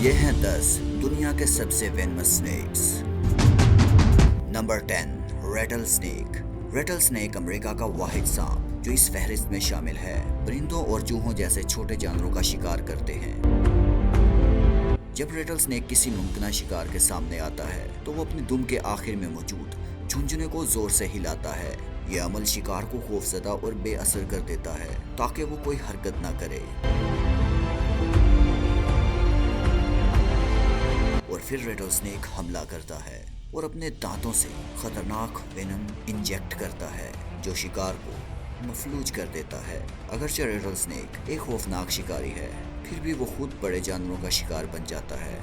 ये हैं 10 दुनिया के सबसे venomous snakes. Number 10, rattlesnake. Rattlesnake America का वाहिद सांप जो इस फहरिस्त में शामिल है, परिंदों और चूहों जैसे छोटे जानवरों का शिकार करते हैं। जब रेटल स्नेक किसी मुमकिन शिकार के सामने आता है तो वो अपनी दुम के आखिर में मौजूद झुंझुने को जोर से हिलाता है। यह अमल शिकार को खौफजदा और बेअसर कर देता है ताकि वो कोई हरकत ना करे, और फिर रेटल स्नेक हमला करता है और अपने दांतों से खतरनाक वेनम इंजेक्ट करता है जो शिकार को मफलूज कर देता है। अगरचे रेटल स्नेक एक खौफनाक शिकारी है, फिर भी वो खुद बड़े जानवरों का शिकार बन जाता है।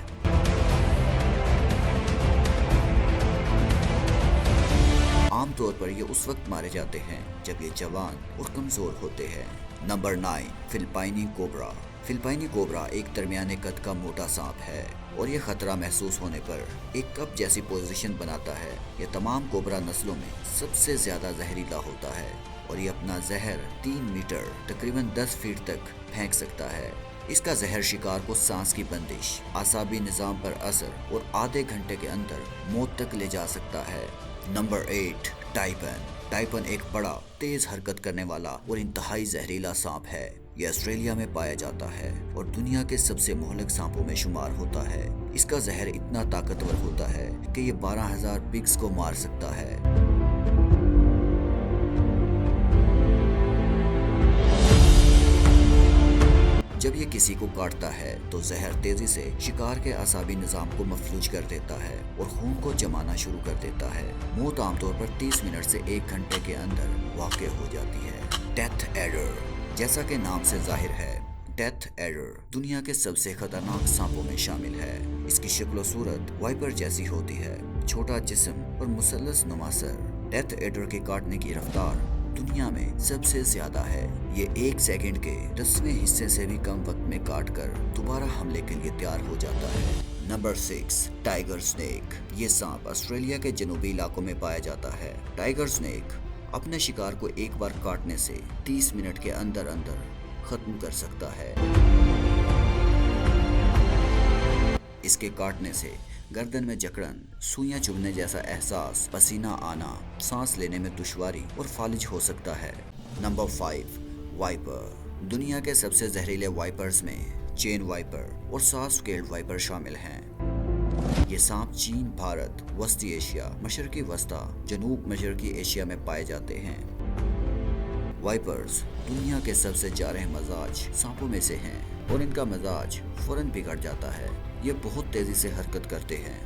आमतौर पर ये उस वक्त मारे जाते हैं जब ये जवान और कमजोर होते हैं। नंबर 9, फिलिपाइनी कोबरा। फिलिपाइनी कोबरा एक दरमियाने कद का मोटा सांप है और ये खतरा महसूस होने पर एक कप जैसी पोजीशन बनाता है। ये तमाम कोबरा नस्लों में सबसे ज्यादा जहरीला होता है और ये अपना जहर 3 मीटर तकरीबन 10 फीट तक फेंक सकता है। इसका जहर शिकार को सांस की बंदिश, आसाबी निजाम पर असर और आधे घंटे के अंदर मौत तक ले जा सकता है। Number 8, taipan. टाइपन एक बड़ा तेज हरकत करने वाला और इंतहाई जहरीला सांप है। यह ऑस्ट्रेलिया में पाया जाता है और दुनिया के सबसे मोहलिक सांपों में शुमार होता है। इसका जहर इतना ताकतवर होता है कि ये 12,000 पिग्स को मार सकता है। जब ये किसी को काटता है तो जहर तेजी से शिकार के आसाबी निजाम को मफलूज कर देता है और खून को जमाना शुरू कर देता है। मौत आमतौर पर 30 मिनट से 1 घंटे के अंदर वाक़ई हो जाती है। Death adder. जैसा कि नाम से जाहिर है, डेथ एडर दुनिया के सबसे खतरनाक सांपों में शामिल है। इसकी शक्ल और सूरत वाइपर जैसी होती है, छोटा जिस्म और मुसल्लस नुमा सर। डेथ एडर के काटने की रफ्तार दुनिया में सबसे ज्यादा है। ये 1 सेकंड के 10वें हिस्से से भी कम वक्त में काट कर दोबारा हमले के लिए तैयार हो जाता है। Number 6, tiger snake. ये सांप ऑस्ट्रेलिया के जनूबी इलाकों में पाया जाता है। टाइगर स्नेक अपने शिकार को एक बार काटने से 30 मिनट के अंदर अंदर खत्म कर सकता है। इसके काटने से गर्दन में जकड़न, सुइयां चुभने जैसा एहसास, पसीना आना, सांस लेने में दुश्वारी और फालिज हो सकता है। Number 5, viper. दुनिया के सबसे जहरीले वाइपर्स में चेन वाइपर और 7 स्केल्ड वाइपर शामिल हैं। ये सांप चीन, भारत, वस्ती एशिया, मशरकी वस्ता, जनूब मशरकी एशिया में पाए जाते हैं। वाइपर्स दुनिया के सबसे जारह मजाज सांपों में से हैं और इनका मजाज फौरन बिगड़ जाता है। ये बहुत तेजी से हरकत करते हैं।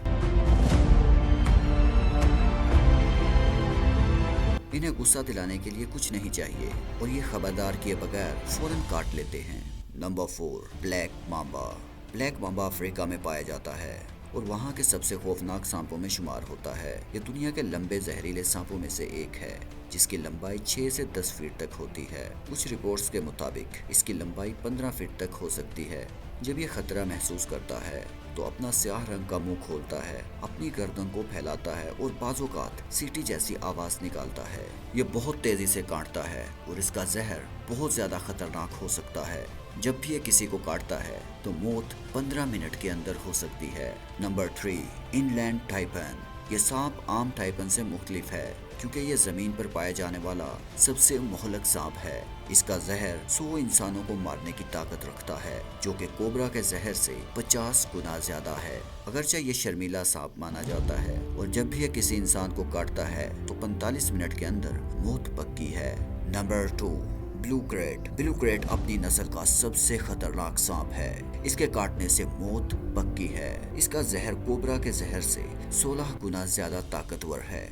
इन्हें गुस्सा दिलाने के लिए कुछ नहीं चाहिए और ये खबरदार किए बगैर फौरन काट लेते हैं। Number 4, black Mamba. Black Mamba Africa में पाया जाता है और वहाँ के सबसे खौफनाक सांपों में शुमार होता है। ये दुनिया के लंबे जहरीले सांपों में से एक है जिसकी लंबाई 6 से 10 फीट तक होती है। कुछ रिपोर्ट्स के मुताबिक इसकी लंबाई 15 फीट तक हो सकती है। जब ये खतरा महसूस करता है तो अपना स्याह रंग का मुंह खोलता है, अपनी गर्दन को फैलाता है और बाजूकात सीटी जैसी आवाज निकालता है। ये बहुत तेजी से काटता है और इसका जहर बहुत ज्यादा खतरनाक हो सकता है। जब भी ये किसी को काटता है तो मौत 15 मिनट के अंदर हो सकती है। Number 3, inland taipan. ये सांप आम टाइपन से मुख्तलिफ है क्योंकि ये जमीन पर पाया जाने वाला सबसे मोहलक सांप है। इसका जहर 100 इंसानों को मारने की ताकत रखता है जो कि कोबरा के जहर से 50 गुना ज्यादा है। अगरचे ये शर्मीला सांप माना जाता है और जब भी ये किसी इंसान को काटता है तो 45 मिनट के अंदर मौत पक्की है। Number 2, blue crate. Blue crate अपनी नस्ल का सबसे खतरनाक सांप है। इसके काटने से मौत पक्की है। इसका जहर कोबरा के जहर से 16 गुना ज्यादा ताकतवर है।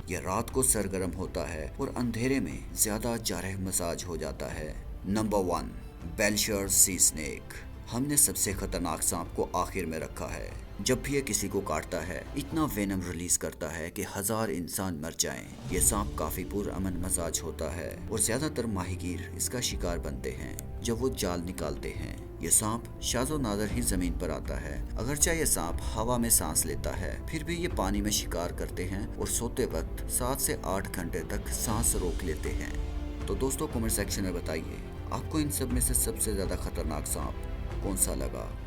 यह रात को सरगर्म होता है और अंधेरे में ज्यादा जारह मसाज हो जाता है। Number 1, Belcher sea snake. हमने सबसे खतरनाक सांप को आखिर में रखा है। जब भी ये किसी को काटता है इतना वेनम रिलीज करता है कि 1000 इंसान मर जाएं। ये सांप काफी पुरअमन मजाज होता है और ज्यादातर माहीगीर इसका शिकार बनते हैं जब वो जाल निकालते हैं। ये सांप शाज़ो नादर ही जमीन पर आता है। अगरचे ये सांप हवा में सांस लेता है फिर भी ये पानी में शिकार करते हैं और सोते वक्त 7 से 8 घंटे तक सांस रोक लेते हैं। तो दोस्तों कमेंट सेक्शन में बताइए आपको इन सब में से सबसे ज्यादा खतरनाक सांप कौन सा लगा।